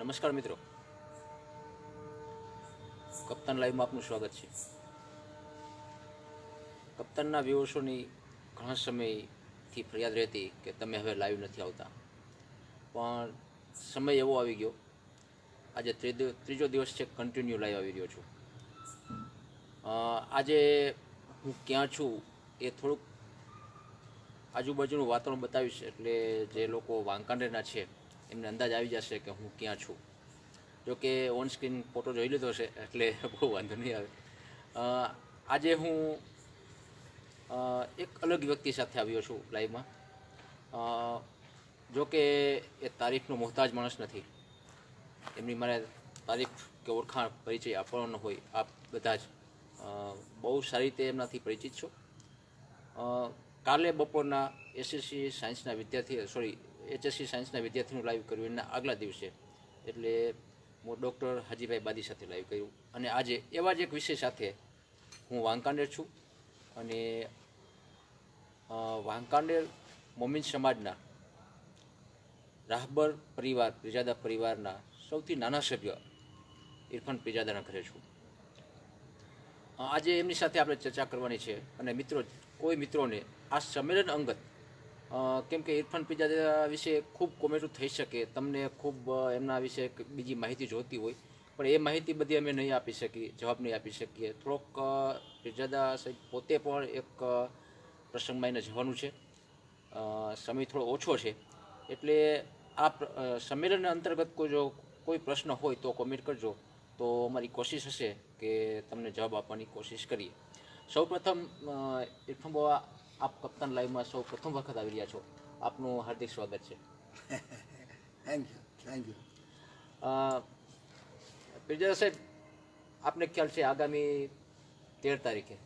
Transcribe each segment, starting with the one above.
નમસ્કાર મિત્રો, કપ્તાન લાઈવમાં આપનું સ્વાગત છે. કપ્તાનના વ્યુઅર્સોની ઘણા સમયથી ફરિયાદ રહેતી કે તમે હવે લાઈવ નથી આવતા, પણ સમય એવો આવી ગયો, આજે ત્રીજો દિવસ છે કન્ટિન્યુ લાઈવ આવી રહ્યો છું. આજે હું ક્યાં છું એ થોડુંક આજુબાજુનું વાતાવરણ બતાવીશ, એટલે જે લોકો વાંકાનેરના છે એમને અંદાજ આવી જશે કે હું ક્યાં છું. જોકે ઓન સ્ક્રીન ફોટો જોઈ લીધો છે એટલે બહુ વાંધો નહીં આવે. આજે હું એક અલગ વ્યક્તિ સાથે આવ્યો છું લાઈવમાં. જોકે એ તારીફનો મોહતાજ માણસ નથી, એમની મારે તારીફ કે ઓળખાણ પરિચય આપવાનો હોય. આપ બધા જ બહુ સારી રીતે એમનાથી પરિચિત છો. કાલે બપોરના એસએસસી સાયન્સના HSC સાયન્સના વિદ્યાર્થીનું લાઈવ કર્યું, એના આગલા દિવસે એટલે હું ડૉક્ટર હાજીભાઈ બાદી સાથે લાઈવ કર્યું. અને આજે એવા જ એક વિષય સાથે હું વાંકાનેર છું. અને વાંકાનેર મોમીન સમાજના રાહબર પરિવાર, પીરજાદા પરિવારના સૌથી નાના સભ્ય ઇરફાન પીરજાદાના ઘરે છું. આજે એમની સાથે આપણે ચર્ચા કરવાની છે. અને મિત્રો, કોઈ મિત્રોને આ સંમેલન અંગત, કેમ કે ઇરફાન પીરજાદા વિશે ખૂબ કોમેન્ટો થઈ શકે, તમને ખૂબ એમના વિશે બીજી માહિતી જોઈતી હોય, પણ એ માહિતી બધી અમે નહીં આપી શકીએ, જવાબ નહીં આપી શકીએ. થોડોક પીરજાદા સાહેબ પોતે પણ એક પ્રસંગમાં એને જવાનું છે, સમય થોડો ઓછો છે, એટલે આ સંમેલનના અંતર્ગત કોઈ પ્રશ્ન હોય તો કોમેન્ટ કરજો, તો અમારી કોશિશ હશે કે તમને જવાબ આપવાની કોશિશ કરીએ. સૌપ્રથમ ઇરફાન બાવા, આપ કપ્તાન લાઈવમાં સૌ પ્રથમ વખત આવી રહ્યા છો, આપનું હાર્દિક સ્વાગત છે. Thank you. પીરજાદા સાહેબ, આપને ખ્યાલ છે આગામી 13 તારીખે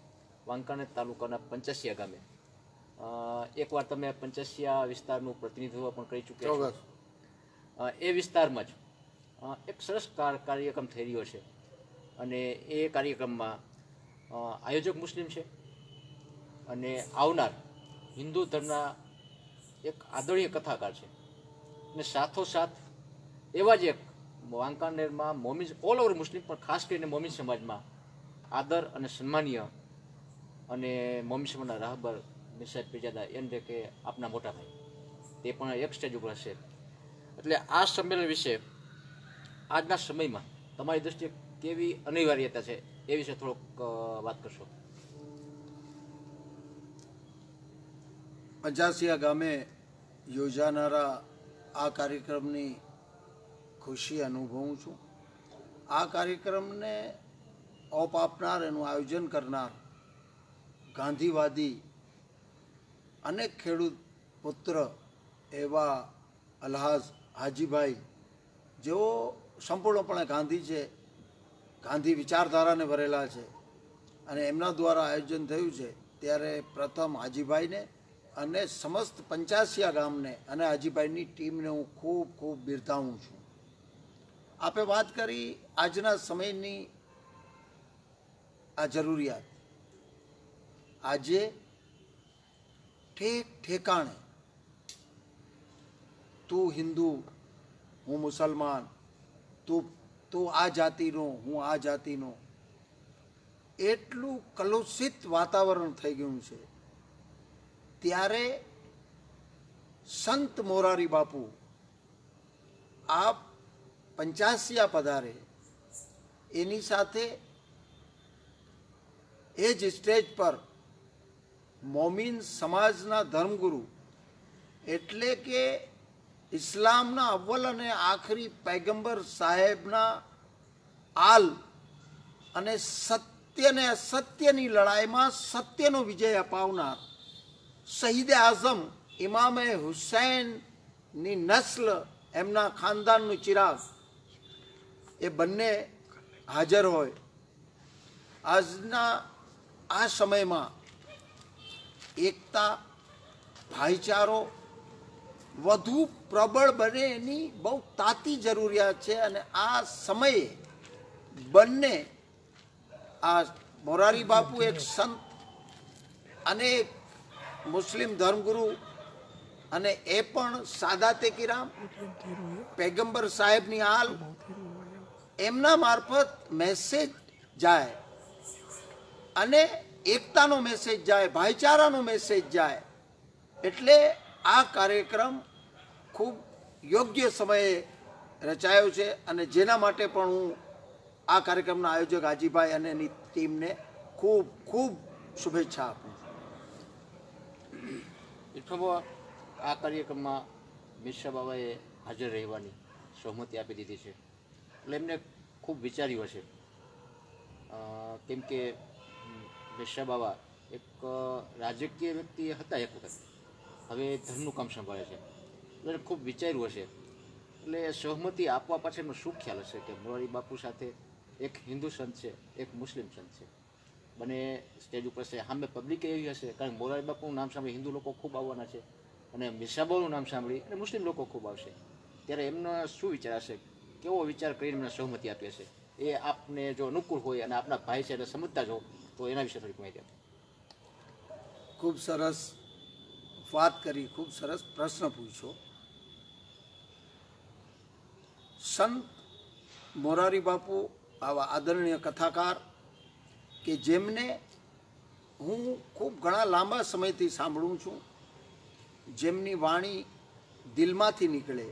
વાંકાનેર તાલુકાના પંચાસિયા ગામે એકવાર તમે પંચાસિયા વિસ્તારનું પ્રતિનિધિત્વ પણ કરી ચૂક્યા છો. એ વિસ્તારમાં જ એક સરસ કાર્યક્રમ થઈ રહ્યો છે, અને એ કાર્યક્રમમાં આયોજક મુસ્લિમ છે અને આવનાર હિન્દુ ધર્મના એક આદરણીય કથાકાર છે, અને સાથોસાથ એવા જ એક વાંકાનેરમાં મોમીન, ઓલ ઓવર મુસ્લિમ પણ ખાસ કરીને મોમીન સમાજમાં આદર અને સન્માનીય અને મોમીન સમાજના રાહબર મિરસાહેબ પીરજાદા એટલે કે આપના મોટા ભાઈ, તે પણ એક સ્ટેજ ઉપર હશે. એટલે આ સંમેલન વિશે આજના સમયમાં તમારી દૃષ્ટિએ કેવી અનિવાર્યતા છે એ વિશે થોડોક વાત કરશો. પંચાસિયા ગામે યોજાનારા આ કાર્યક્રમની ખુશી અનુભવું છું. આ કાર્યક્રમને ઓપ આપનાર, એનું આયોજન કરનાર ગાંધીવાદી અનેક ખેડૂત પુત્ર એવા અલ્હાજ હાજીભાઈ, જેઓ સંપૂર્ણપણે ગાંધી છે, ગાંધી વિચારધારાને ભરેલા છે, અને એમના દ્વારા આયોજન થયું છે. ત્યારે પ્રથમ હાજીભાઈને અને સમસ્ત પંચાસિયા ગામને અને હાજીભાઈની ટીમને હું ખૂબ ખૂબ બિરદાવું છું. આપે વાત કરી આજના સમયની આ જરૂરિયાત. આજે ઠેકાણે તું હિન્દુ, હું મુસલમાન, તું આ જાતિનો, હું આ જાતિનો, એટલું કલુષિત વાતાવરણ થઈ ગયું છે. ત્યારે સંત મોરારી બાપુ આ પંચાસિયા પધારે, એની સાથે એ જ સ્ટેજ પર મોમીન સમાજના ધર્મગુરુ, એટલે કે ઇસ્લામના અવ્વલ અને આખરી પૈગંબર સાહેબના આલ અને સત્ય ને અસત્યની લડાઈમાં સત્યનો વિજય અપાવનાર શહીદ આઝમ ઇમામે હુસૈનની નસ્લ, એમના ખાનદાનનું ચિરાગ, એ બંને હાજર હોય. આજના આ સમયમાં એકતા, ભાઈચારો વધુ પ્રબળ બને એની બહુ તાતી જરૂરિયાત છે. અને આ સમયે બંને, આ મોરારી બાપુ એક સંત અને મુસ્લિમ ધર્મગુરુ અને એ પણ સાદાતે કિરામ પૈગંબર સાહેબની હાલ એમના મારફત મેસેજ જાય અને એકતાનો મેસેજ જાય, ભાઈચારાનો મેસેજ જાય. એટલે આ કાર્યક્રમ ખૂબ યોગ્ય સમયે રચાયો છે અને જેના માટે પણ હું આ કાર્યક્રમના આયોજક હાજીભાઈ અને એની ટીમને ખૂબ ખૂબ શુભેચ્છા આપું. આ કાર્યક્રમમાં મિશ્રા બાબાએ હાજર રહેવાની સહમતિ આપી દીધી છે. એટલે એમને ખૂબ વિચાર્યું હશે, કેમ કે મિશ્રા બાબા એક રાજકીય વ્યક્તિ હતા એક વખત, હવે ધર્મનું કામ સંભાળે છે. એટલે ખૂબ વિચાર્યું હશે. એટલે સહમતિ આપવા પાછળનો શું ખ્યાલ હશે કે મોરારી બાપુ સાથે એક હિન્દુ સંત છે, એક મુસ્લિમ સંત છે, બંને સ્ટેજ ઉપર છે. સામે પબ્લિક એવી હશે, કારણ કે મોરારી બાપુનું નામ સાંભળી હિન્દુ લોકો ખૂબ આવવાના છે અને મિશ્રા બાબાનું નામ સાંભળી અને મુસ્લિમ લોકો ખૂબ આવશે. ત્યારે એમનો શું વિચાર હશે, કેવો વિચાર કરીને એમને સહમતિ આપી હશે, એ આપને જો અનુકૂળ હોય અને આપણા ભાઈ છે એટલે સમજતા જ હો તો એના વિશે થોડીક માહિતી આપો. ખૂબ સરસ વાત કરી, ખૂબ સરસ પ્રશ્ન પૂછ્યો. સંત મોરારી બાપુ આવા આદરણીય કથાકાર કે જેમને હું ખૂબ ઘણા લાંબા સમયથી સાંભળું છું, જેમની વાણી દિલમાંથી નીકળે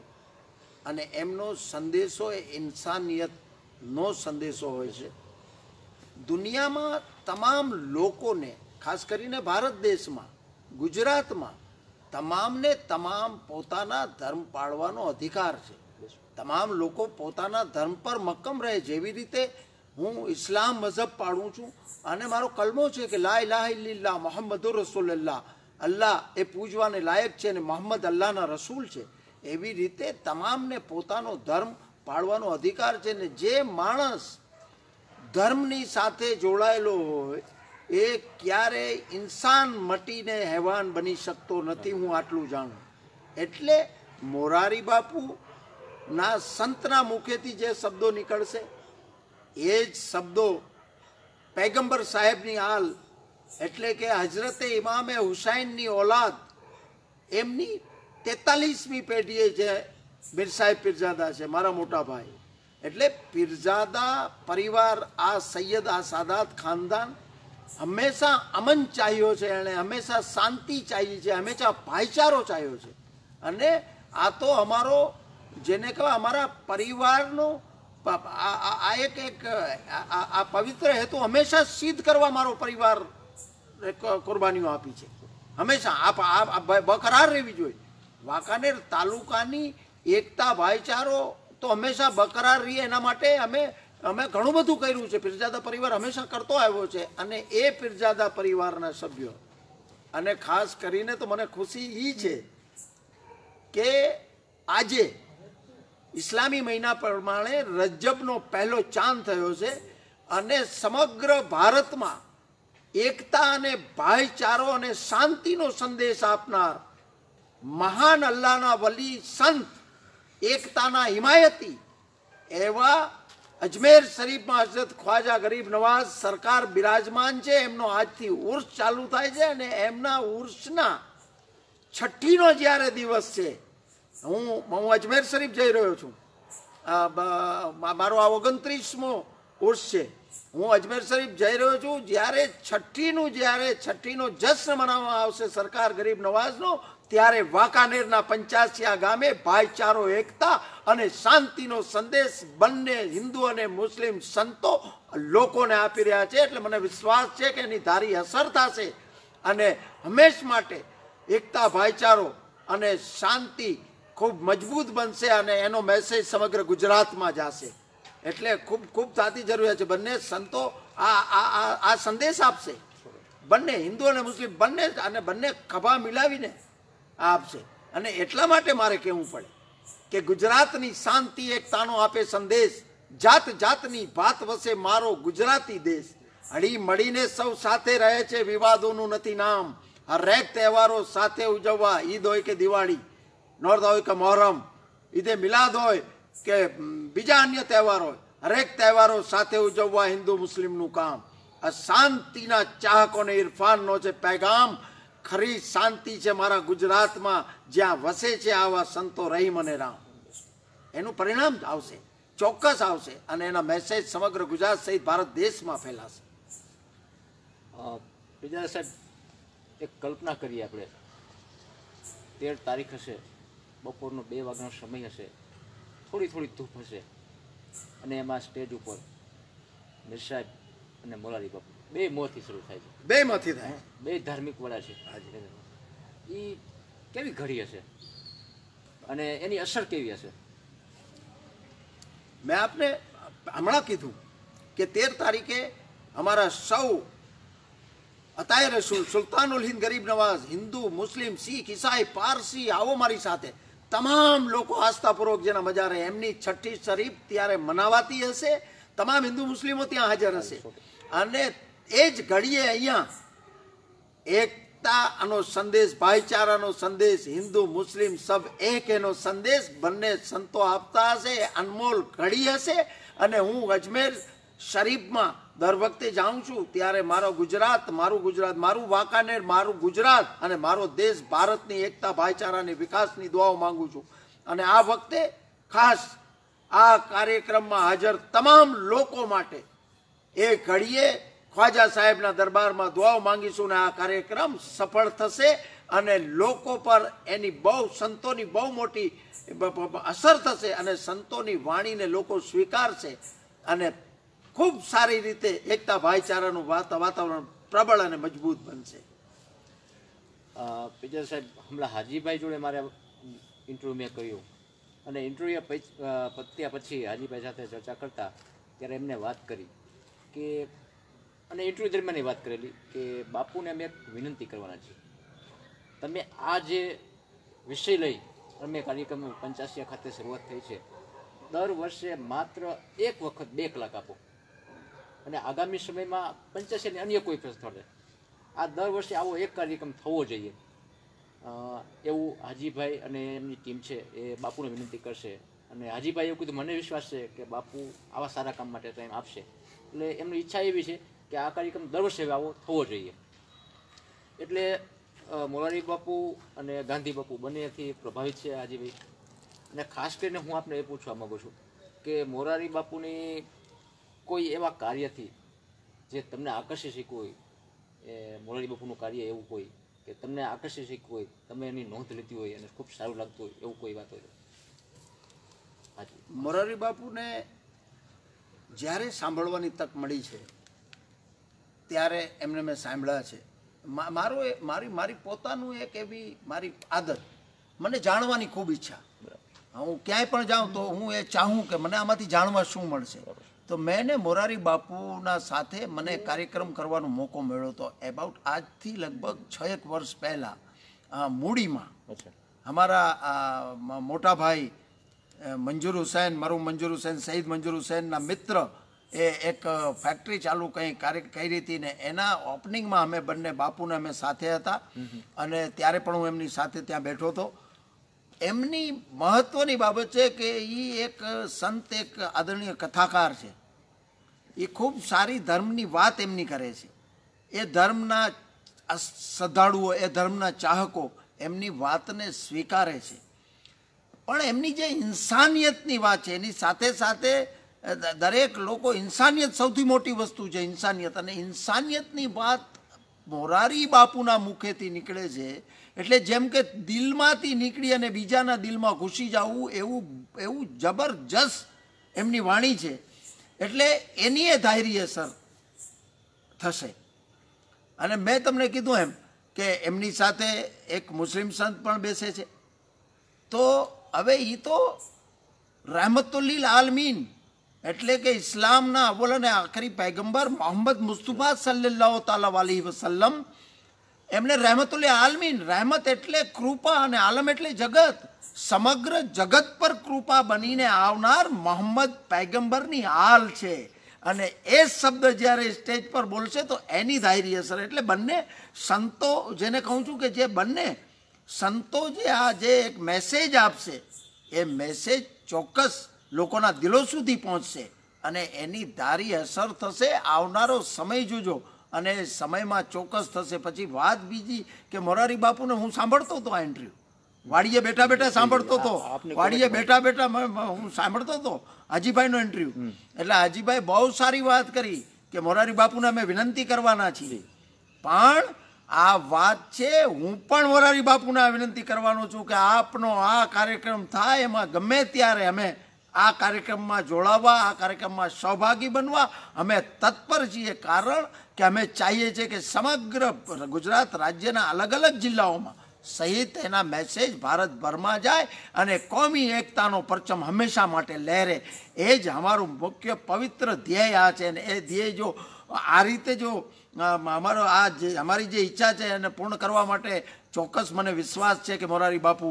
અને એમનો સંદેશો એ ઇન્સાનિયતનો સંદેશો હોય છે. દુનિયામાં તમામ લોકોને, ખાસ કરીને ભારત દેશમાં, ગુજરાતમાં તમામને તમામ પોતાના ધર્મ પાળવાનો અધિકાર છે. તમામ લોકો પોતાના ધર્મ પર મક્કમ રહે. જેવી રીતે હું ઇસ્લામ મઝહબ પાળું છું અને મારો કલમો છે કે લા ઇલાહા ઇલ્લલ્લાહ મુહમ્મદુર રસૂલુલ્લાહ, અલ્લાહ એ પૂજવાને લાયક છે અને મોહમ્મદ અલ્લાહના રસૂલ છે. એવી રીતે તમામને પોતાનો ધર્મ પાળવાનો અધિકાર છે. ને જે માણસ ધર્મની સાથે જોડાયેલો હોય એ ક્યારેય ઇન્સાન મટીને હેવાન બની શકતો નથી. હું આટલું જાણું. એટલે મોરારી બાપુ ના સંતના મુખેથી જે શબ્દો નીકળશે એ જ શબ્દો પૈગંબર સાહેબની હાલ, એટલે કે હજરતે ઇમામે હુસૈનની ઓલાદ, એમની 43મી પેઢીએ જે મીર સાહેબ પીરજાદા છે, મારા મોટા ભાઈ. એટલે પીરજાદા પરિવાર, આ સૈયદ, આ સાદાત ખાનદાન હંમેશા અમન ચાહ્યો છે, એણે હંમેશા શાંતિ ચાહી છે, હંમેશા ભાઈચારો ચાહ્યો છે. અને આ તો અમારો, જેને કહેવાય અમારા પરિવારનો આ એક આ પવિત્ર હેતુ હંમેશા સિદ્ધ કરવા મારો પરિવાર કુરબાનીઓ આપી છે. હંમેશા આ બકરાર રહેવી જોઈએ. વાંકાનેર તાલુકાની એકતા, ભાઈચારો તો હંમેશા બકરાર રહે, એના માટે અમે ઘણું બધું કર્યું છે. પીરજાદા પરિવાર હંમેશા કરતો આવ્યો છે. અને એ પીરજાદા પરિવારના સભ્યો, અને ખાસ કરીને તો મને ખુશી એ છે કે આજે ઇસ્લામી મહિના પ્રમાણે રજબનો પહેલો ચાંદ થયો છે અને સમગ્ર ભારતમાં એકતા અને ભાઈચારો અને શાંતિનો સંદેશ આપનાર મહાન અલ્લાહના વલી, સંત, એકતાના હિમાયતી એવા અજમેર શરીફમાં હઝરત ખ્વાજા ગરીબ નવાઝ સરકાર બિરાજમાન છે. એમનો આજથી ઉર્સ ચાલુ થાય છે અને એમના ઉર્સના 6ઠ્ઠીનો જ્યારે દિવસ છે, હું અજમેર શરીફ જઈ રહ્યો છું. મારો આ 29મો ઉર્સ છે. હું અજમેર શરીફ જઈ રહ્યો છું. જ્યારે છઠ્ઠીનો જશ્ન મનાવવામાં આવશે સરકાર ગરીબ નવાઝનો, ત્યારે વાંકાનેરના 85 ગામે ભાઈચારો, એકતા અને શાંતિનો સંદેશ બંને હિન્દુ અને મુસ્લિમ સંતો લોકોને આપી રહ્યા છે. એટલે મને વિશ્વાસ છે કે એની ધારી અસર થશે અને હંમેશ માટે એકતા, ભાઈચારો અને શાંતિ ખૂબ મજબૂત બનશે અને એનો મેસેજ સમગ્ર ગુજરાતમાં જશે. એટલે ખૂબ ખૂબ તાતી જરૂરિયાત છે. બંને સંતો આ સંદેશ આપશે, બંને હિન્દુ અને મુસ્લિમ બંને, અને બંને ખભા મિલાવીને આપશે. અને એટલા માટે મારે કહેવું પડે કે ગુજરાતની શાંતિ, એકતાનો આપે સંદેશ. જાત જાતની ભાત વસે મારો ગુજરાતી દેશ, હળી મળીને સૌ સાથે રહે છે, વિવાદોનું નથી નામ. હરેક તહેવારો સાથે ઉજવવા, ઈદ હોય કે દિવાળી, નોરતા હોય કે મોહરમ, ઈદે મિલાદ હોય કે બીજા અન્ય તહેવાર હોય, હરેક તહેવારો સાથે ઉજવવા હિન્દુ મુસ્લિમનું કામ. આ શાંતિના ચાહકોને ઇરફાનનો છે પેગામ. ખરી શાંતિ છે મારા ગુજરાતમાં, જ્યાં વસે છે આવા સંતો રહીમ અને રામ. એનું પરિણામ આવશે, ચોક્કસ આવશે, અને એના મેસેજ સમગ્ર ગુજરાત સહિત ભારત દેશમાં ફેલાશે. બીજા સાહેબ, એક કલ્પના કરીએ આપણે, 13 તારીખ હશે, બપોરનો 2 વાગ્યાનો સમય હશે, થોડી થોડી ધૂપ હશે, અને એમાં સ્ટેજ ઉપર મીર સાહેબ અને મોરારી બાપુ બે મોંથી શરૂ થાય છે. બે માંથી થાય, બે ધાર્મિક વડા છે. એ કેવી ઘડી હશે અને એની અસર કેવી હશે? મેં આપને હમણાં કીધું કે 13 તારીખે અમારા સૌ અતાય રસૂલ, સુલતાનુલ હિન્દ ગરીબ નવાઝ, હિન્દુ, મુસ્લિમ, શીખ, ઈસાઈ, પારસી, આવો મારી સાથે, તમામ લોકો આસ્થાપૂર્વક જેના મજા રહે, એમની છઠ્ઠી શરીફ ત્યારે મનાવાતી હશે. તમામ હિન્દુ મુસ્લિમો ત્યાં હાજર હશે, અને એ જ ઘડીએ અહીંયા એકતાનો સંદેશ, ભાઈચારાનો સંદેશ, હિન્દુ મુસ્લિમ સબ એક એનો સંદેશ બંને સંતો આપતા હશે. એ અનમોલ ઘડી હશે. અને હું અજમેર શરીફમાં દર વખતે જાઉં છું ત્યારે મારું ગુજરાત, મારું વાંકાનેર, મારું ગુજરાત અને મારો દેશ ભારતની એકતા, ભાઈચારાની, વિકાસની દુઆઓ માંગુ છું. અને આ વખતે ખાસ આ કાર્યક્રમમાં હાજર તમામ લોકો માટે એ ઘડીએ ખ્વાજા સાહેબના દરબારમાં દુઆઓ માંગીશું, ને આ કાર્યક્રમ સફળ થશે અને લોકો પર એની સંતોની બહુ મોટી અસર થશે, અને સંતોની વાણીને લોકો સ્વીકારશે, અને ખૂબ સારી રીતે એકતા ભાઈચારાનું વાતાવરણ પ્રબળ અને મજબૂત બનશે. પેજર સાહેબ, હમણાં હાજીભાઈ જોડે મારે ઇન્ટરવ્યૂ મેં કર્યું, અને ઇન્ટરવ્યૂ પત્યા પછી હાજીભાઈ સાથે ચર્ચા કરતા ત્યારે એમને વાત કરી કે, અને ઇન્ટરવ્યૂ દરમિયાન એ વાત કરેલી કે બાપુને અમે એક વિનંતી કરવાના છીએ, તમે આ જે વિષય લઈ અમે કાર્યક્રમ 85 ખાતે શરૂઆત થઈ છે, દર વર્ષે માત્ર એક વખત 2 કલાક આપો, અને આગામી સમયમાં 85 અને અન્ય કોઈ સ્થળે આ દર વર્ષે આવો એક કાર્યક્રમ થવો જોઈએ, એવું હાજીભાઈ અને એમની ટીમ છે એ બાપુને વિનંતી કરશે. અને હાજીભાઈ એવું કીધું, મને વિશ્વાસ છે કે બાપુ આવા સારા કામ માટે ટાઈમ આપશે. એટલે એમની ઈચ્છા એવી છે કે આ કાર્યક્રમ દર વર્ષે આવો થવો જોઈએ. એટલે મોરારી બાપુ અને ગાંધી બાપુ બંનેથી પ્રભાવિત છે હાજીભાઈ. અને ખાસ કરીને હું આપને એ પૂછવા માગું છું કે મોરારી બાપુની કોઈ એવા કાર્યથી જે તમને આકર્ષી શીખવું હોય, એ મોરારી બાપુનું કાર્ય એવું કોઈ કે તમને આકર્ષી શીખવું હોય, તમે એની નોંધ લીધી હોય અને ખૂબ સારું લાગતું હોય, એવું કોઈ વાત હોય? હાજી. મોરારી બાપુને જ્યારે સાંભળવાની તક મળી છે ત્યારે એમને મેં સાંભળ્યા છે. મારી પોતાનું એક એવી મારી આદત, મને જાણવાની ખૂબ ઈચ્છા. હું ક્યાંય પણ જાઉં તો હું એ ચાહું કે મને આમાંથી જાણવા શું મળશે. તો મેં મોરારી બાપુના સાથે મને કાર્યક્રમ કરવાનો મોકો મળ્યો હતો એબાઉટ આજથી લગભગ 6 વર્ષ પહેલાં મૂડીમાં. અમારા મોટા ભાઈ મંજૂર હુસૈન, મરૂમ મંજૂર હુસૈન, શહીદ મંજૂર હુસૈનના મિત્ર એ એક ફેક્ટરી ચાલુ કંઈ કાર્ય કરી હતી, ને એના ઓપનિંગમાં અમે બંને બાપુને અમે સાથે હતા, અને ત્યારે પણ હું એમની સાથે ત્યાં બેઠો હતો. એમની મહત્વની બાબત છે કે એ એક સંત, એક આદરણીય કથાકાર છે. એ ખૂબ સારી ધર્મની વાત એમની કરે છે. એ ધર્મના શ્રદ્ધાળુઓ, એ ધર્મના ચાહકો એમની વાતને સ્વીકારે છે. પણ એમની જે ઇન્સાનિયતની વાત છે એની સાથે સાથે દરેક લોકો, ઇન્સાનિયત સૌથી મોટી વસ્તુ છે, ઇન્સાનિયત. અને ઇન્સાનિયતની વાત મોરારી બાપુના મુખેથી નીકળે છે એટલે જેમ કે દિલમાંથી નીકળી અને બીજાના દિલમાં ઘૂસી જવું, એવું જબરજસ્ત એમની વાણી છે. એટલે એની એ ધાયરી અસર થશે. અને મેં તમને કીધું એમ કે એમની સાથે એક મુસ્લિમ સંત પણ બેસે છે. તો હવે એ તો રહેમતુલ્લિલ આલમીન એટલે કે ઇસ્લામના અવ્વલ અને આખરી પૈગંબર મોહમ્મદ મુસ્તફા સલ્લલ્લાહુ તાલા અલૈહિ વસલ્લમ, એમને રહેમતુલ્લિલ આલમીન, રહેમત એટલે કૃપા અને આલમ એટલે જગત, સમગ્ર જગત પર કૃપા બનીને આવનાર મોહમ્મદ પૈગંબરની હાલ છે. અને એ શબ્દ જ્યારે સ્ટેજ પર બોલશે તો એની ધાયરી અસર. એટલે બંને સંતો, જેને કહું છું કે જે બંને સંતો જે આ જે એક મેસેજ આપશે, એ મેસેજ ચોક્કસ લોકોના દિલો સુધી પહોંચશે અને એની ધારી અસર થશે. આવનારો સમય જોજો, અને સમયમાં ચોક્કસ થશે. પછી વાત બીજી કે મોરારી બાપુને હું સાંભળતો હતો આ ઇન્ટરવ્યુ, વાડીએ બેઠા બેઠા સાંભળતો હતો, વાડીએ બેઠા બેઠા હું સાંભળતો હતો હાજીભાઈનો ઇન્ટરવ્યુ. એટલે હાજીભાઈ બહુ સારી વાત કરી કે મોરારી બાપુને અમે વિનંતી કરવાના છીએ, પણ આ વાત છે હું પણ મોરારી બાપુને આ વિનંતી કરવાનો છું કે આપનો આ કાર્યક્રમ થાય એમાં ગમે ત્યારે અમે આ કાર્યક્રમમાં જોડાવા, આ કાર્યક્રમમાં સહભાગી બનવા અમે તત્પર છીએ. કારણ કે અમે ચાહીએ છીએ કે સમગ્ર ગુજરાત રાજ્યના અલગ અલગ જિલ્લાઓમાં સહિત એના મેસેજ ભારતભરમાં જાય અને કોમી એકતાનો પરચમ હંમેશા માટે લહેરે. એ જ અમારું મુખ્ય પવિત્ર ધ્યેય આ છે. અને એ ધ્યેય જો આ રીતે જો અમારો આ જે અમારી જે ઈચ્છા છે એને પૂર્ણ કરવા માટે ચોક્કસ મને વિશ્વાસ છે કે મોરારી બાપુ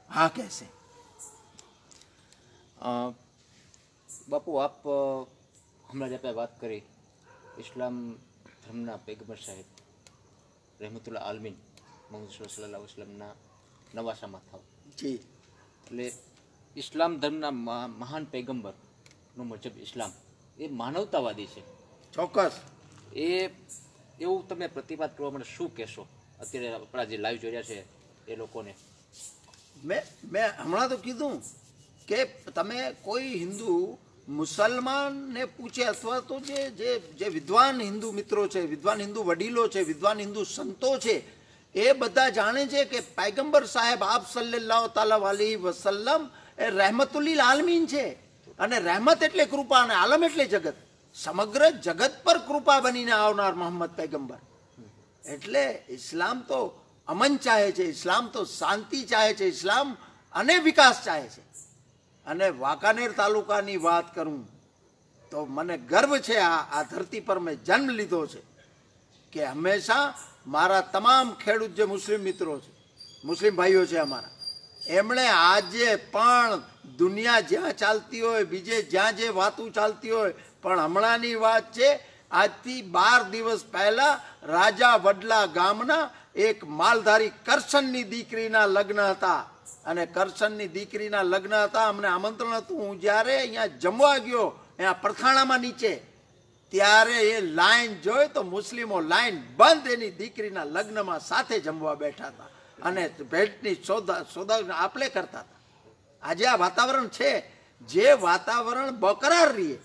હા કહેશે. બાપુ, આપ હમણાં જ આપણે વાત કરી ઇસ્લામ ધર્મના પૈગંબર સાહેબ રહેમતુલ્લાહ આલમીન મોહમ્મદ સલ્લલ્લાહુ અલૈહિ વસલ્લમના નવાસામાં થાવ. જી. એટલે ઇસ્લામ ધર્મના મહાન પૈગંબરનો મજહબ ઇસ્લામ એ માનવતાવાદી છે. ચોક્કસ. એવું તમે પ્રતિવાદ કરવા માટે શું કહેશો અત્યારે આપણા જે લાઈવ જોઈ રહ્યા છે એ લોકોને? મેં હમણાં તો કીધું કે તમે કોઈ હિન્દુ મુસલમાનને પૂછે અથવા તો જે વિદ્વાન હિન્દુ મિત્રો છે, વિદ્વાન હિન્દુ વડીલો છે, વિદ્વાન હિન્દુ સંતો છે, એ બધા જાણે છે કે પૈગંબર સાહેબ આપ સલ્લલ્લાહુ તાલા અલૈહિ વસલ્લમ એ રહેમતુલ્લિલ આલમીન છે. અને રહેમત એટલે કૃપા અને આલમ એટલે જગત. સમગ્ર જગત પર કૃપા બનીને આવનાર મોહમ્મદ પૈગંબર. એટલે ઇસ્લામ તો અમન ચાહે છે, ઇસ્લામ તો શાંતિ ચાહે છે, ઇસ્લામ અને વિકાસ ચાહે છે. અને વાંકાનેર તાલુકાની વાત કરું તો મને ગર્વ છે આ ધરતી પર મેં જન્મ લીધો છે કે હંમેશા મારા તમામ ખેડૂત જે મુસ્લિમ મિત્રો છે, મુસ્લિમ ભાઈઓ છે અમારા, એમણે આજે પણ દુનિયા જ્યાં ચાલતી હોય, બીજે જ્યાં જે વાતો ચાલતી હોય, પણ હમણાંની વાત છે આજથી 12 દિવસ પહેલા રાજા વડલા ગામના એક માલધારી કરશનની દીકરીના લગ્ન હતા. અને કરશનની દીકરીના લગ્ન હતા, અમને આમંત્રણ હતું. હું જ્યારે અહીંયા જમવા ગયો અહીંયા પરથાણામાં નીચે, ત્યારે એ લાઈન જોઈ તો મુસ્લિમો લાઈન બંધ એની દીકરીના લગ્નમાં સાથે જમવા બેઠા હતા અને ભેટની સોદા આપલે કરતા હતા. આજે આ વાતાવરણ છે, જે વાતાવરણ બકરાર રહીએ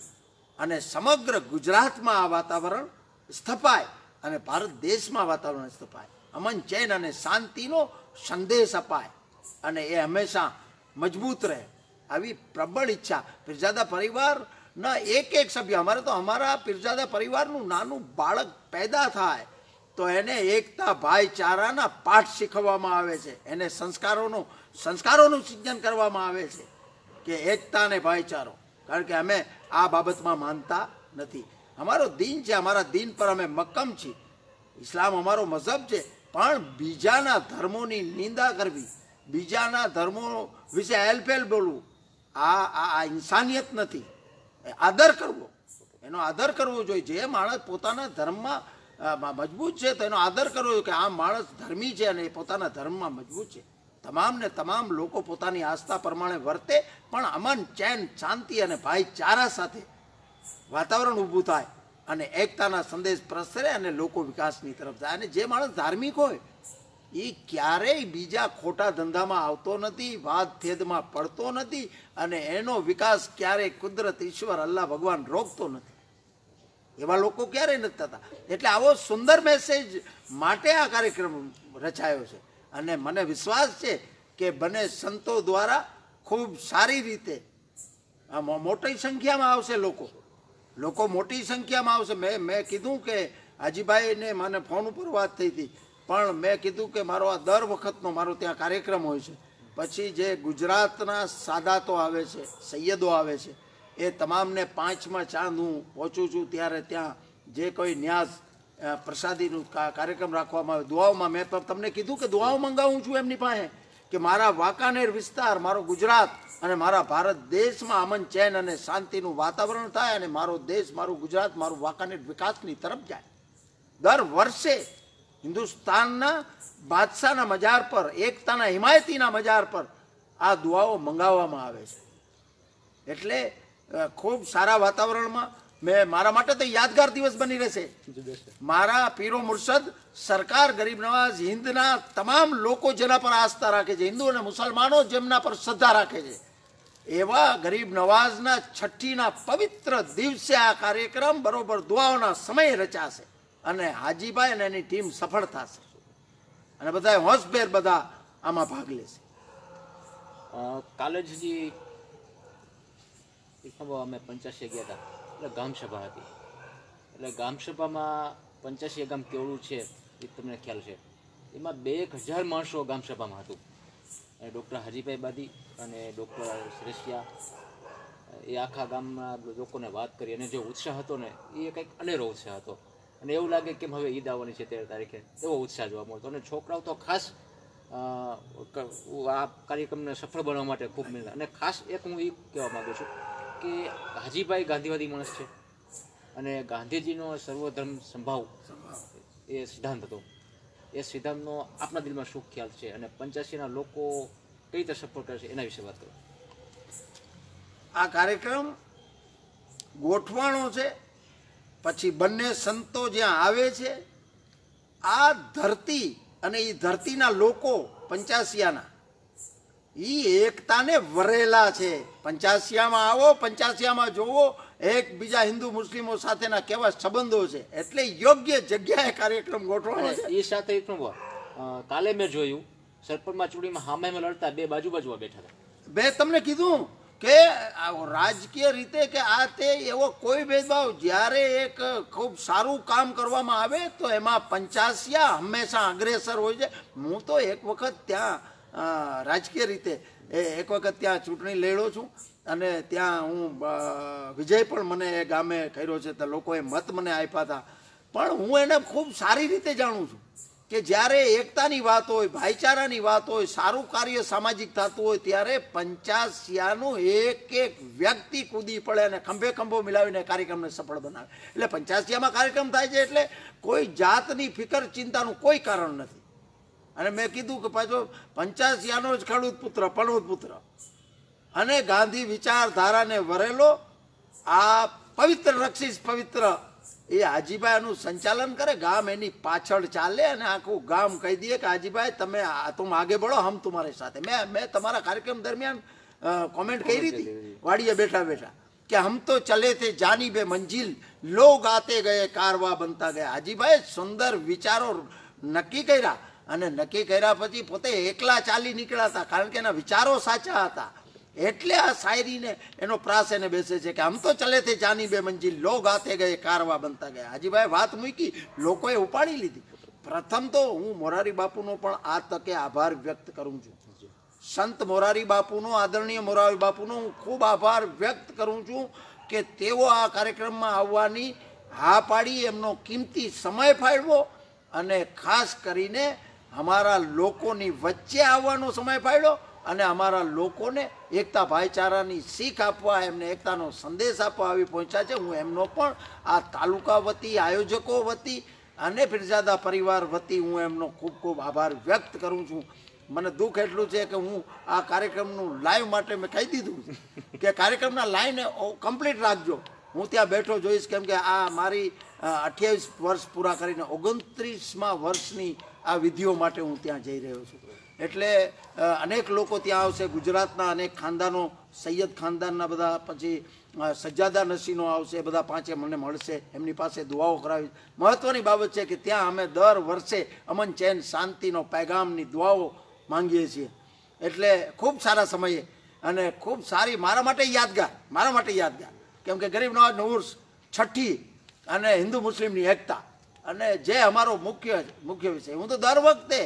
અને સમગ્ર ગુજરાતમાં આ વાતાવરણ સ્થપાય અને ભારત દેશમાં વાતાવરણ સ્થપાય, અમન ચેન અને શાંતિનો સંદેશ અપાય અને એ હંમેશા મજબૂત રહે, આવી પ્રબળ ઈચ્છા. પીરજાદા પરિવારના એક સભ્ય, અમારા પીરજાદા પરિવારનું નાનું બાળક પેદા થાય તો એને એકતા ભાઈચારાના પાઠ શીખવવામાં આવે છે, એને સંસ્કારોનું સિંચન કરવામાં આવે છે કે એકતા અને ભાઈચારો. કારણ કે અમે આ બાબતમાં માનતા નથી. અમારો દીન છે, અમારા દીન પર અમે મક્કમ છીએ. ઇસ્લામ અમારો મઝહબ છે, પણ બીજાના ધર્મોની નિંદા કરવી, બીજાના ધર્મો વિશે હેલફેલ બોલવું, આ ઇન્સાનિયત નથી. આદર કરવો, એનો આદર કરવો જોઈએ. જે માણસ પોતાના ધર્મમાં મજબૂત છે તો એનો આદર કરવો જોઈએ કે આ માણસ ધર્મી છે અને એ પોતાના ધર્મમાં મજબૂત છે. તમામને તમામ લોકો પોતાની આસ્થા પ્રમાણે વર્તે, પણ અમન ચેન શાંતિ અને ભાઈચારા સાથે વાતાવરણ ઊભું થાય અને એકતાના સંદેશ પ્રસરે અને લોકો વિકાસની તરફ જાય. અને જે માણસ ધાર્મિક હોય એ ક્યારેય બીજા ખોટા ધંધામાં આવતો નથી, વાદ ભેદમાં પડતો નથી અને એનો વિકાસ ક્યારેય કુદરત, ઈશ્વર, અલ્લાહ, ભગવાન રોકતો નથી. એવા લોકો ક્યારેય નથી થતા. એટલે આવો સુંદર મેસેજ માટે આ કાર્યક્રમ રચાયો છે અને મને વિશ્વાસ છે કે બંને સંતો દ્વારા ખૂબ સારી રીતે મોટી સંખ્યામાં આવશે. લોકો મોટી સંખ્યામાં આવશે. મેં કીધું કે હાજીભાઈને મને ફોન ઉપર વાત થઈ હતી, પણ મેં કીધું કે મારો આ દર વખતનો મારો ત્યાં કાર્યક્રમ હોય છે. પછી જે ગુજરાતના સાદાતો આવે છે, સૈયદો આવે છે, એ તમામને 5મા ચાંદ હું પહોંચું છું ત્યારે ત્યાં જે કોઈ ન્યાઝ પ્રસાદીનું કાર્યક્રમ રાખવામાં આવે, દુઆઓમાં મેં તમને કીધું કે દુઆઓ મંગાવું છું એમની પાસે કે મારા વાંકાનેર વિસ્તાર, મારો ગુજરાત અને મારા ભારત દેશમાં અમન ચેન અને શાંતિનું વાતાવરણ થાય અને મારો દેશ, મારું ગુજરાત, મારું વાંકાનેર વિકાસની તરફ જાય. દર વર્ષે હિન્દુસ્તાનના બાદશાહના મજાર પર, એકતાના હિમાયતીના મજાર પર આ દુઆઓ મંગાવવામાં આવે છે. એટલે ખૂબ સારા વાતાવરણમાં મેં મારા માટે તો યાદગાર દિવસ બની રહેશે. મારા પીરો મુર્શદ સરકાર, ગરીબ નવાઝ, હિન્દના તમામ લોકો જેના પર આસ્થા રાખે છે, હિન્દુ અને મુસલમાનો જેમના પર શ્રદ્ધા રાખે છે, એવા ગરીબ નવાઝના છઠ્ઠીના પવિત્ર દિવસે આ કાર્યક્રમ બરોબર દુઆઓના સમયે રચાશે અને હાજીભાઈ અને એની ટીમ સફળ થશે અને બધા હોશભેર બધા આમાં ભાગ લેશે. કાલે જ અમે 85 ગયા હતા, એટલે ગામ સભા હતી. એટલે ગામ સભામાં 85 ગામ કેવડું છે એ તમને ખ્યાલ છે. એમાં 2000 માણસો ગામ સભામાં હતું. અને ડૉક્ટર હાજીભાઈ બાદી અને ડૉક્ટર શ્રેષ્ઠિયા એ આખા ગામના લોકોને વાત કરી અને જે ઉત્સાહ હતો ને એ કંઈક અનેરો ઉત્સાહ હતો. અને એવું લાગે કે હવે ઈદ આવવાની છે 13 તારીખે, એવો ઉત્સાહ જોવા મળતો. અને છોકરાઓ તો ખાસ આ કાર્યક્રમને સફળ બનાવવા માટે ખૂબ મહેનત. અને ખાસ એક હું એ કહેવા માગું છું કે હાજીભાઈ ગાંધીવાદી માણસ છે અને ગાંધીજીનો સર્વધર્મ સંભાવ એ સિદ્ધાંત હતો. એ સિદ્ધાંતનો આપના દિલમાં શું ખ્યાલ છે અને 85ના લોકો કઈ રીતે સફળ કરશે એના વિશે વાત કરો. આ કાર્યક્રમ ગોઠવાણો છે, પછી બંને સંતો જ્યાં આવે છે, આ ધરતી અને એ ધરતીના લોકો 85ના એ એકતાને વરેલા છે. 85માં આવો, 85માં જોવો એકબીજા હિન્દુ મુસ્લિમો સાથેના કેવા સંબંધો છે. એટલે યોગ્ય જગ્યાએ કાર્યક્રમ ગોઠવાનો છે. એ સાથે કાલે મેં જોયું સરપંચમાં ચૂંટણીમાં સામે લડતા બે બાજુ બેઠા હતા. મેં તમને કીધું કે રાજકીય રીતે કે આ તે એવો કોઈ ભેદભાવ, જ્યારે એક ખૂબ સારું કામ કરવામાં આવે તો એમાં 85 હંમેશા અગ્રેસર હોય છે. હું તો એક વખત ત્યાં રાજકીય રીતે એક વખત ત્યાં ચૂંટણી લડ્યો છું અને ત્યાં હું વિજય પણ મને એ ગામે કર્યો છે, તો લોકોએ મત મને આપ્યા હતા. પણ હું એને ખૂબ સારી રીતે જાણું છું કે જ્યારે એકતાની વાત હોય, ભાઈચારાની વાત હોય, સારું કાર્ય સામાજિક થતું હોય, ત્યારે 85નું એક એક વ્યક્તિ કૂદી પડે અને ખંભે ખંભો મિલાવીને કાર્યક્રમને સફળ બનાવે. એટલે 85માં કાર્યક્રમ થાય છે એટલે કોઈ જાતની ફિકર ચિંતાનું કોઈ કારણ નથી. અને મેં કીધું કે પાછો 85નો જ ખેડૂત પુત્ર, પણોત પુત્ર અને ગાંધી વિચારધારાને વરેલો આ પવિત્ર રક્ષિસ પવિત્ર એ હાજીભાઈનું સંચાલન કરે. ગામ એની પાછળ ચાલે અને આખું ગામ કહી દે કે હાજીભાઈ તુમ આગે બઢો, હમ તુમ્હારે સાથે. મેં તમારા કાર્યક્રમ દરમિયાન કોમેન્ટ કરી હતી વાડીએ બેઠા બેઠા કે હમ તો ચલે થે જાનીબે મંજિલ, લોગ આતે ગયે કારવા બનતા ગયા. હાજીભાઈ સુંદર વિચારો નક્કી કર્યા અને નક્કી કર્યા પછી પોતે એકલા ચાલી નીકળ્યા હતા, કારણ કે એના વિચારો સાચા હતા. એટલે આ શાયરીને એનો પ્રાસ એને બેસે છે કે હમ તો ચલે થે જાની બે મંજિલ, લોગ આતે ગયે કારવા બનતા ગયા. હાજીભાઈ વાત મૂકી, લોકોએ ઉપાડી લીધી. પ્રથમ તો હું મોરારી બાપુનો પણ આ તકે આભાર વ્યક્ત કરું છું. સંત મોરારી બાપુનો, આદરણીય મોરારી બાપુનો હું ખૂબ આભાર વ્યક્ત કરું છું કે તેઓ આ કાર્યક્રમમાં આવવાની હા પાડી, એમનો કિંમતી સમય ફાળવ્યો અને ખાસ કરીને અમારા લોકોની વચ્ચે આવવાનો સમય ફાળ્યો અને અમારા લોકોને એકતા ભાઈચારાની શીખ આપવા, એમને એકતાનો સંદેશ આપવા આવી પહોંચ્યા છે. હું એમનો પણ આ તાલુકા વતી, આયોજકો વતી અને પીરજાદા પરિવાર વતી હું એમનો ખૂબ ખૂબ આભાર વ્યક્ત કરું છું. મને દુઃખ એટલું છે કે હું આ કાર્યક્રમનું લાઈવ માટે મેં કહી દીધું કે કાર્યક્રમના લાઈન કમ્પ્લીટ રાખજો. હું ત્યાં બેઠો જોઈશ, કેમ કે આ મારી 28 વર્ષ પૂરા કરીને 29મા વર્ષની આ વિધિઓ માટે હું ત્યાં જઈ રહ્યો છું. એટલે અનેક લોકો ત્યાં આવશે, ગુજરાતના અનેક ખાનદાનો, સૈયદ ખાનદાનના બધા, પછી સજ્જાદા નસીનો આવશે, બધા પાંચે મને મળશે, એમની પાસે દુઆઓ કરાવી. મહત્ત્વની બાબત છે કે ત્યાં અમે દર વર્ષે અમન, ચેન, શાંતિનો પેગામની દુઆઓ માંગીએ છીએ. એટલે ખૂબ સારા સમયે અને ખૂબ સારી મારા માટે યાદગાર, કેમ કે ગરીબ નવાઝનો ઉર્સ, છઠ્ઠી અને હિન્દુ મુસ્લિમની એકતા અને જે અમારો મુખ્ય વિષય. હું તો દર વખતે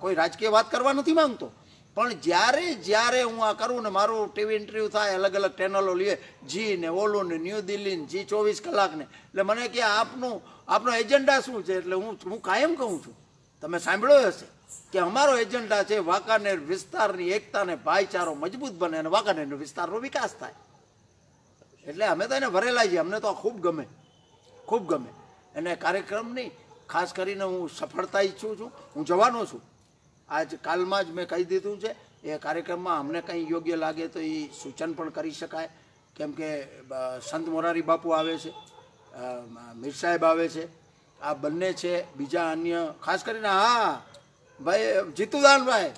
કોઈ રાજકીય વાત કરવા નથી માંગતો, પણ જ્યારે હું આ કરું ને મારું ટીવી ઇન્ટરવ્યૂ થાય, અલગ અલગ ચેનલો લઈએ, જી ને ઓલું ને ન્યૂ દિલ્હી ને જી 24 કલાકને, એટલે મને કે આપનો એજન્ડા શું છે? એટલે હું કાયમ કહું છું, તમે સાંભળ્યો હશે કે અમારો એજન્ડા છે વાંકાનેર વિસ્તારની એકતા અને ભાઈચારો મજબૂત બને અને વાંકાનેર વિસ્તારનો વિકાસ થાય. એટલે અમે તો એને વરેલા છીએ, અમને તો આ ખૂબ ગમે અને કાર્યક્રમની ખાસ કરીને હું સફળતા ઈચ્છું છું. હું જવાનો છું. આજ કાલમાં જ મેં કહી દીધું છે. એ કાર્યક્રમમાં અમને કંઈ યોગ્ય લાગે તો એ સૂચન પણ કરી શકાય. કેમ કે સંત મોરારી બાપુ આવે છે, મીર સાહેબ આવે છે, આ બંને છે, બીજા અન્ય ખાસ કરીને હા ભાઈ જીતુદાનભાઈ,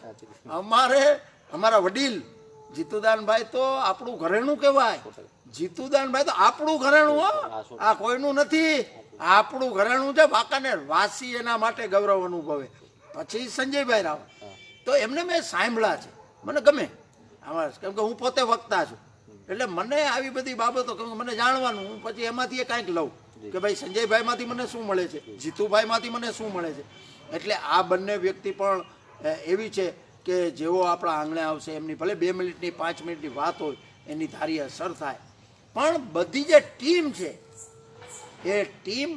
અમારા વડીલ જીતુદાનભાઈ તો આપણું ઘરેણું કહેવાય. જીતુદાનભાઈ તો આપણું ઘરેણું, હો, આ કોઈનું નથી, આપણું ઘરેણું છે. વાંકાનેર વાસી એના માટે ગૌરવ અનુભવે. પછી સંજયભાઈ રાવ, તો એમને મેં સાંભળ્યા છે, મને ગમે આમાં, કેમ કે હું પોતે વક્તા છું, એટલે મને આવી બધી બાબતો મને જાણવાનું, હું પછી એમાંથી કાંઈક લઉં કે ભાઈ સંજયભાઈમાંથી મને શું મળે છે, જીતુભાઈમાંથી મને શું મળે છે. એટલે આ બંને વ્યક્તિ પણ એવી છે કે જેઓ આપણા આંગણે આવશે, એમની ભલે 2 મિનિટની 5 મિનિટની વાત હોય એની ધારી અસર થાય. પણ બધી જે ટીમ છે એ ટીમ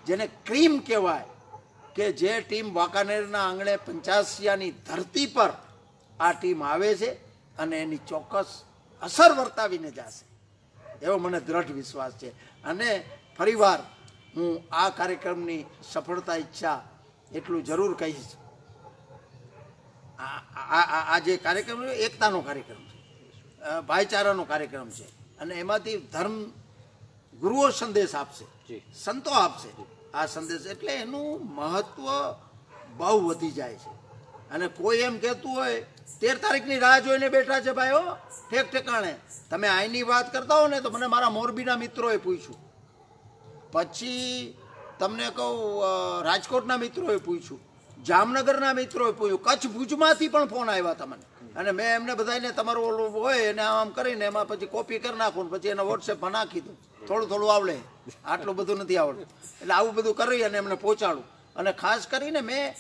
જેને ક્રીમ કહેવાય, કે જે ટીમ વાંકાનેરના આંગણે પંચાસિયાની ધરતી પર આ ટીમ આવે છે અને એની ચોક્કસ અસર વર્તાવીને જશે, એવો મને દ્રઢ વિશ્વાસ છે. અને ફરીવાર હું આ કાર્યક્રમની સફળતા ઈચ્છા એટલું જરૂર કહીશ, આ જે કાર્યક્રમ એકતાનો કાર્યક્રમ છે, ભાઈચારાનો કાર્યક્રમ છે, અને એમાંથી ધર્મ ગુરુઓ સંદેશ આપશે, સંતો આપશે આ સંદેશ, એટલે એનું મહત્વ બહુ વધી જાય છે. અને કોઈ એમ કહેતું હોય 13 તારીખની રાહ જોઈને બેઠા છે ભાઈઓ, ઠેક ઠેકાણે તમે આઈની વાત કરતા હો ને, તો મને મારા મોરબીના મિત્રોએ પૂછ્યું, પછી તમને કહું રાજકોટના મિત્રોએ પૂછ્યું, જામનગરના મિત્રોએ પૂછ્યું, કચ્છ ભુજમાંથી પણ ફોન આવ્યા તમને, અને મેં એમને બધાને તમારું ઓલું હોય એને આમ કરીને એમાં પછી કોપી કરી નાખું, પછી એને વોટ્સએપમાં નાખી દઉં, થોડું થોડું આવડે, આટલું બધું નથી આવડતું, એટલે આવું બધું કરી અને એમને પહોંચાડું. અને ખાસ કરીને મેં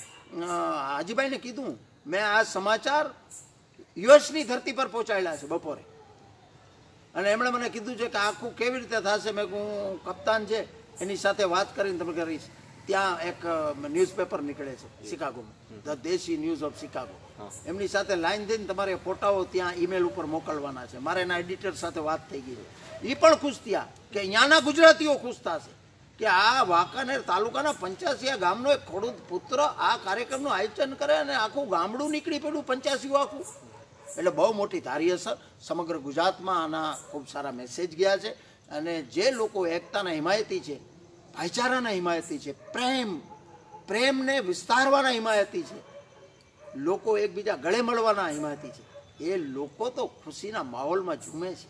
હાજીભાઈને કીધું, મેં આ સમાચાર યુએસની ધરતી પર પહોંચાડ્યા છે બપોરે, અને એમણે મને કીધું છે કે આખું કેવી રીતે થશે. મેં હું કપ્તાન છે એની સાથે વાત કરીને તમે કરીશ. ત્યાં એક ન્યૂઝપેપર નીકળે છે શિકાગોમાં, ધ દેશી ન્યૂઝ ઓફ શિકાગો, એમની સાથે લાઈન થઈને તમારે ફોટાઓ ત્યાં ઈમેલ ઉપર મોકલવાના છે. મારે એના એડિટર સાથે વાત થઈ ગઈ છે, એ પણ ખુશ થયા કે અહીંયાના ગુજરાતીઓ ખુશ થશે કે આ વાંકાનેર તાલુકાના 85 ગામનો એક ખેડૂત પુત્ર આ કાર્યક્રમનું આયોજન કરે અને આખું ગામડું નીકળી પડ્યું, 85 આખું. એટલે બહુ મોટી ધારી અસર સમગ્ર ગુજરાતમાં આના ખૂબ સારા મેસેજ ગયા છે. અને જે લોકો એકતાના હિમાયતી છે, ભાઈચારાના હિમાયતી છે, પ્રેમને વિસ્તારવાના હિમાયતી છે, લોકો એકબીજા ગળે મળવાના હિમાયતી છે, એ લોકો તો ખુશીના માહોલમાં ઝૂમે છે.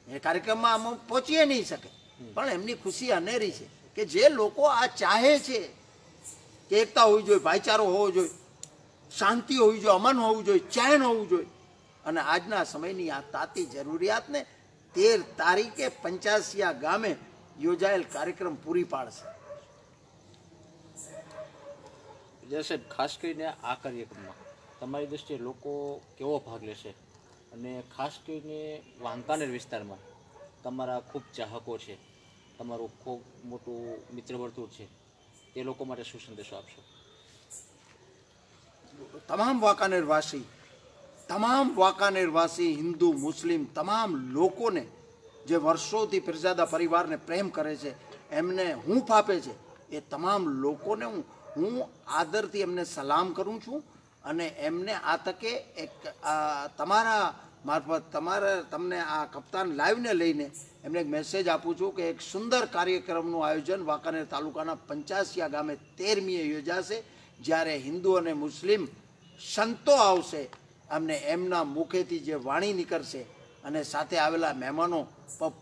એ કાર્યક્રમમાં આમ પહોંચી નહીં શકે, પણ એમની ખુશી અનેરી છે કે જે લોકો આ ચાહે છે કે એકતા હોવી જોઈએ, ભાઈચારો હોવો જોઈએ, શાંતિ હોવી જોઈએ, અમન હોવું જોઈએ, ચેન હોવું જોઈએ. અને આજના સમયની આ તાતી જરૂરિયાતને 13 તારીખે 85 ગામે યોજાયેલ કાર્યક્રમ પૂરી પાડશે. સાહેબ, ખાસ કરીને આ કાર્યક્રમમાં તમારી દ્રષ્ટિએ લોકો કેવો ભાગ લેશે, અને ખાસ કરીને વાંકાનેર વિસ્તારમાં તમારા ખૂબ ચાહકો છે, તમારું ખૂબ મોટું મિત્ર વર્તુળ છે, તે લોકો માટે શું સંદેશો આપશો? તમામ વાંકાનેરવાસી હિન્દુ મુસ્લિમ તમામ લોકોને જે વર્ષોથી પીરજાદા પરિવારને પ્રેમ કરે છે, એમને હૂંફ આપે છે, એ તમામ લોકોને હું આદરથી એમને સલામ કરું છું. અને એમને આ તકે એક તમારા મારફત તમને આ કપ્તાન લાઈવને લઈને એમને એક મેસેજ આપું છું કે એક સુંદર કાર્યક્રમનું આયોજન વાંકાનેર તાલુકાના 85 ગામે 13મીએ યોજાશે, જ્યારે હિન્દુ અને મુસ્લિમ સંતો આવશે, અમને એમના મુખેથી જે વાણી નીકળશે અને સાથે આવેલા મહેમાનો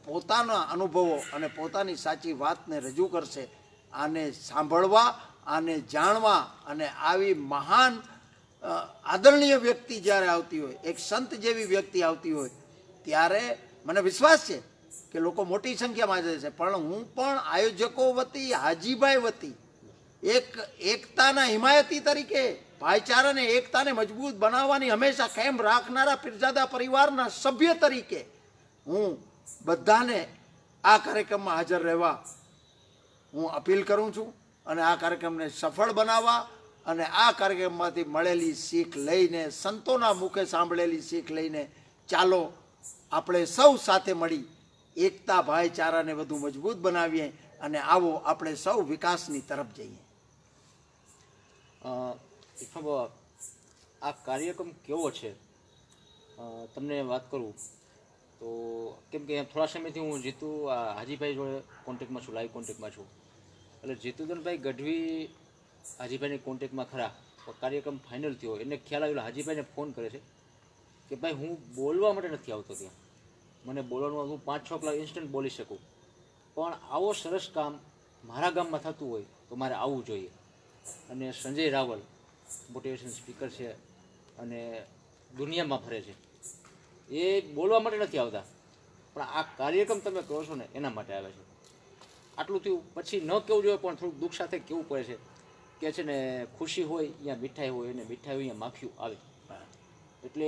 પોતાના અનુભવો અને પોતાની સાચી વાતને રજૂ કરશે. આને સાંભળવા, આને જાણવા, અને આવી મહાન આદરણીય વ્યક્તિ જ્યારે આવતી હોય, એક સંત જેવી વ્યક્તિ આવતી હોય, ત્યારે મને વિશ્વાસ છે કે લોકો મોટી સંખ્યામાં જશે. પણ હું પણ આયોજકો વતી, હાજીભાઈ વતી, એકતાના હિમાયતી તરીકે, ભાઈચારાને એકતાને મજબૂત બનાવવાની હંમેશા કેમ રાખનારા પીરજાદા પરિવારના સભ્ય તરીકે હું બધાને આ કાર્યક્રમમાં હાજર રહેવા હું અપીલ કરું છું. અને આ કાર્યક્રમને સફળ બનાવવા અને આ કાર્યક્રમમાંથી મળેલી શીખ લઈને, સંતોના મુખે સાંભળેલી શીખ લઈને ચાલો આપણે સૌ સાથે મળી એકતા ભાઈચારાને વધુ મજબૂત બનાવીએ, અને આવો આપણે સૌ વિકાસની તરફ જઈએ. આ કાર્યક્રમ કેવો છે, તમને વાત કરું તો કેમ કે થોડા સમયથી હું જીતુ હાજીભાઈ જોડે કોન્ટેક્ટમાં છું, લાઈવ કોન્ટેક્ટમાં છું. એટલે જીતુદનભાઈ ગઢવી હાજીભાઈની કોન્ટેક્ટમાં ખરા. કાર્યક્રમ ફાઇનલ થયો એને ખ્યાલ આવેલો, હાજીભાઈને ફોન કરે છે કે ભાઈ હું બોલવા માટે નથી આવતો ત્યાં, મને બોલવાનું હું 5-6 કલાક ઇન્સ્ટન્ટ બોલી શકું, પણ આવો સરસ કામ મારા ગામમાં થતું હોય તો મારે આવવું જોઈએ. અને સંજય રાવલ મોટિવેશન સ્પીકર છે અને દુનિયામાં ફરે છે, એ બોલવા માટે નથી આવતા, પણ આ કાર્યક્રમ તમે કરો છો ને એના માટે આવે છે. આટલું થયું પછી ન કહેવું જોઈએ, પણ થોડુંક દુઃખ સાથે કહેવું પડે છે કે છે ને ખુશી હોય અહીંયા મીઠાઈ હોય અને મીઠાઈ હોય અહીંયા માખીયું આવે. એટલે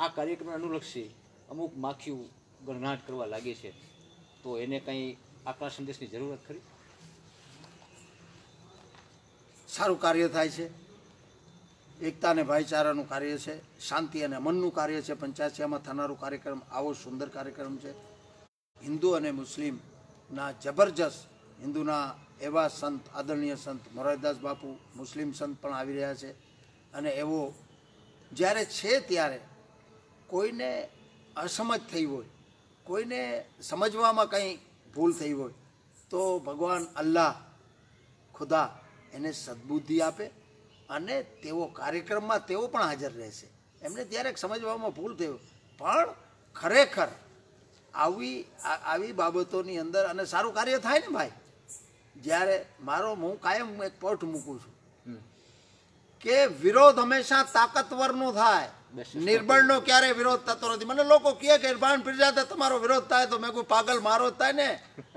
આ કાર્યક્રમને અનુલક્ષી અમુક માખીયું ગણનાટ કરવા લાગે છે, તો એને કંઈ આકરા સંદેશની જરૂરત ખરી? સારું કાર્ય થાય છે, એકતા અને ભાઈચારાનું કાર્ય છે, શાંતિ અને મનનું કાર્ય છે. પંચાયતમાં થનારું કાર્યક્રમ આવો સુંદર કાર્યક્રમ છે. હિન્દુ અને મુસ્લિમના જબરજસ્ત, હિન્દુના એવા સંત, આદરણીય સંત મોરારદાસ બાપુ, મુસ્લિમ સંત પણ આવી રહ્યા છે. અને એવો જ્યારે છે ત્યારે કોઈને અસમજ થઈ હોય, કોઈને સમજવામાં કંઈ ભૂલ થઈ હોય તો ભગવાન અલ્લાહ ખુદા એને સદબુદ્ધિ આપે અને તેઓ કાર્યક્રમમાં તેઓ પણ હાજર રહેશે. એમને ત્યારે સમજવામાં ભૂલ થયું, પણ ખરેખર આવી બાબતોની અંદર અને સારું કાર્ય થાય ને ભાઈ. જ્યારે હું કાયમ એક પટ મૂકું છું કે વિરોધ હંમેશા તાકાતવરનો થાય, નિર્બળનો ક્યારેય વિરોધ થતો નથી. મને લોકો કહે કે ઇરફાન પીરજાદા તમારો વિરોધ થાય, તો મેં કોઈ પાગલ મારો જ થાય ને.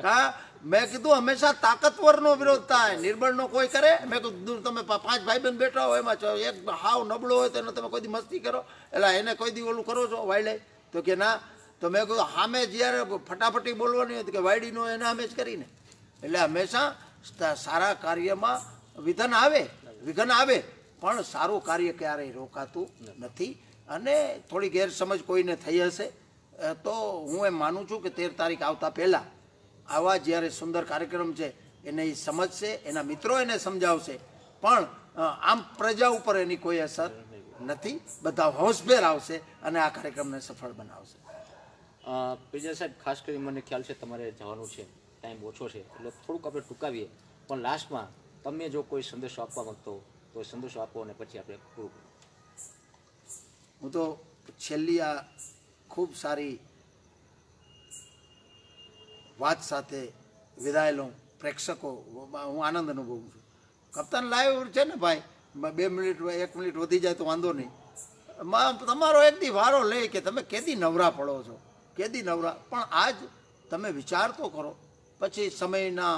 હા, મેં કીધું હંમેશા તાકાતવરનો વિરોધ થાય, નિર્બળનો કોઈ કરે? મેં કીધું તમે 5 ભાઈબંધ બેઠા હોય, એમાં એક હાવ નબળો હોય તો એને તમે કોઈ દી મસ્તી કરો, એટલે એને કોઈ દી ઓલું કરો છો વાયડે? તો કે ના. તો મેં કીધું સામે જ્યારે ફટાફટી બોલવાની હતી કે વાયડીનો એને સામે જ કરીને. એટલે હંમેશા સારા કાર્યમાં વિઘન આવે, પણ સારું કાર્ય ક્યારેય રોકાતું નથી. અને થોડી ગેરસમજ કોઈને થઈ હશે તો હું એમ માનું છું કે 13 તારીખ આવતા પહેલાં આવા જ્યારે સુંદર કાર્યક્રમ છે એને એ સમજશે, એના મિત્રો એને સમજાવશે, પણ આમ પ્રજા ઉપર એની કોઈ અસર નથી. બધા હોશભેર આવશે અને આ કાર્યક્રમને સફળ બનાવશે. પીરજાદા સાહેબ, ખાસ કરી મને ખ્યાલ છે તમારે જવાનું છે, ટાઈમ ઓછો છે, એટલે થોડુંક આપણે ટૂંકાવીએ, પણ લાસ્ટમાં તમે જો કોઈ સંદેશો આપવા માંગતો હો તો સંદેશો આપો અને પછી આપણે પૂરું કરીએ. હું તો છેલ્લી આ ખૂબ સારી વાત સાથે વિદાય લઉં. પ્રેક્ષકો, હું આનંદ અનુભવું છું. કપ્તાન લાઈવ છે ને ભાઈ, 2 મિનિટ 1 મિનિટ વધી જાય તો વાંધો નહીં. તમારો એક દી વારો લે કે તમે કેદી નવરા પડો છો, કેદી નવરા. પણ આજ તમે વિચાર તો કરો, પછી સમયના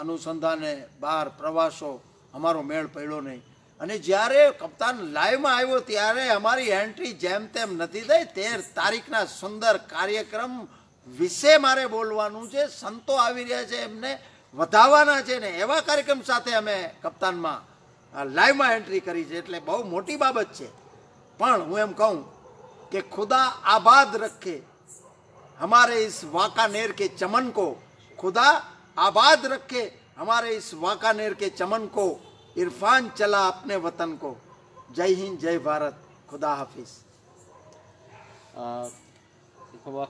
અનુસંધાને બહાર પ્રવાસો, અમારો મેળ પડ્યો નહીં. અને જ્યારે કપ્તાન લાઈવમાં આવ્યો ત્યારે અમારી એન્ટ્રી જેમ તેમ નથી થઈ. 13 તારીખના સુંદર કાર્યક્રમ વિશે મારે બોલવાનું છે. સંતો આવી રહ્યા છે, એમને વધાવવાના છે ને એવા કાર્યક્રમ સાથે અમે કપ્તાનમાં લાઈવમાં એન્ટ્રી કરી છે, એટલે બહુ મોટી બાબત છે. પણ હું એમ કહું કે ખુદા આબાદ રખે हमारे इस वाकानेर के चमन को, खुदा आबाद रखे हमारे इस वाकानेर के चमन को, इरफान चला अपने वतन को. जय हिंद, जय भारत, खुदा हाफिज.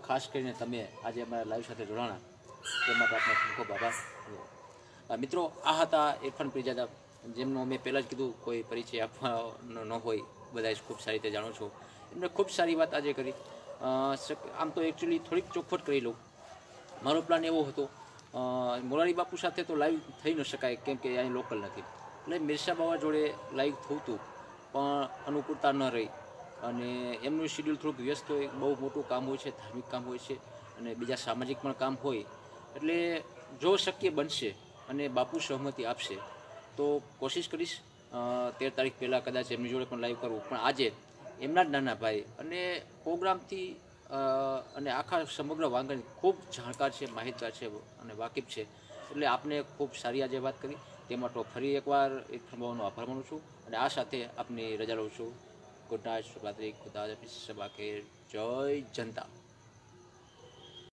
ખાસ કરીને તમે આજે અમારા લાઈવ સાથે જોડાણા તે માટે આપનો ખૂબ ખૂબ આભાર. મિત્રો, આ હતા ઇરફાન પીરજાદા, જેમનો મેં પહેલાં જ કીધું કોઈ પરિચય આપવાનો ન હોય, બધા જ ખૂબ સારી રીતે જાણો છો. એમને ખૂબ સારી વાત આજે કરી. આમ તો એકચ્યુઅલી થોડીક ચોખવટ કરી લઉં. મારો પ્લાન એવો હતો, મોરારી બાપુ સાથે તો લાઈવ થઈ ન શકાય કેમ કે અહીં લોકલ નથી, એટલે મિર્સા બાવા જોડે લાઈવ થયું હતું, પણ અનુકૂળતા ન રહી અને એમનું શેડ્યુલ થોડુંક વ્યસ્ત હોય, બહુ મોટું કામ હોય છે, ધાર્મિક કામ હોય છે અને બીજા સામાજિક પણ કામ હોય. એટલે જો શક્ય બનશે અને બાપુ સહમતિ આપશે તો કોશિશ કરીશ 13 તારીખ પહેલાં કદાચ એમની જોડે પણ લાઈવ કરવું. પણ આજે એમના જ નાના ભાઈ અને પ્રોગ્રામથી અને આખા સમગ્ર વાંગણ ખૂબ જાણકાર છે, માહિતગાર છે અને વાકેફ છે, એટલે આપને ખૂબ સારી આજે વાત કરી. તે માટે ફરી એકવાર ઇરફાન બાવાનો આભાર માનું છું અને આ સાથે આપની રજા લઉં છું. ગુડ નાઇટ, શુભરાત્રી, ખુદા હાફિઝ, શબા ખેર, જય જનતા.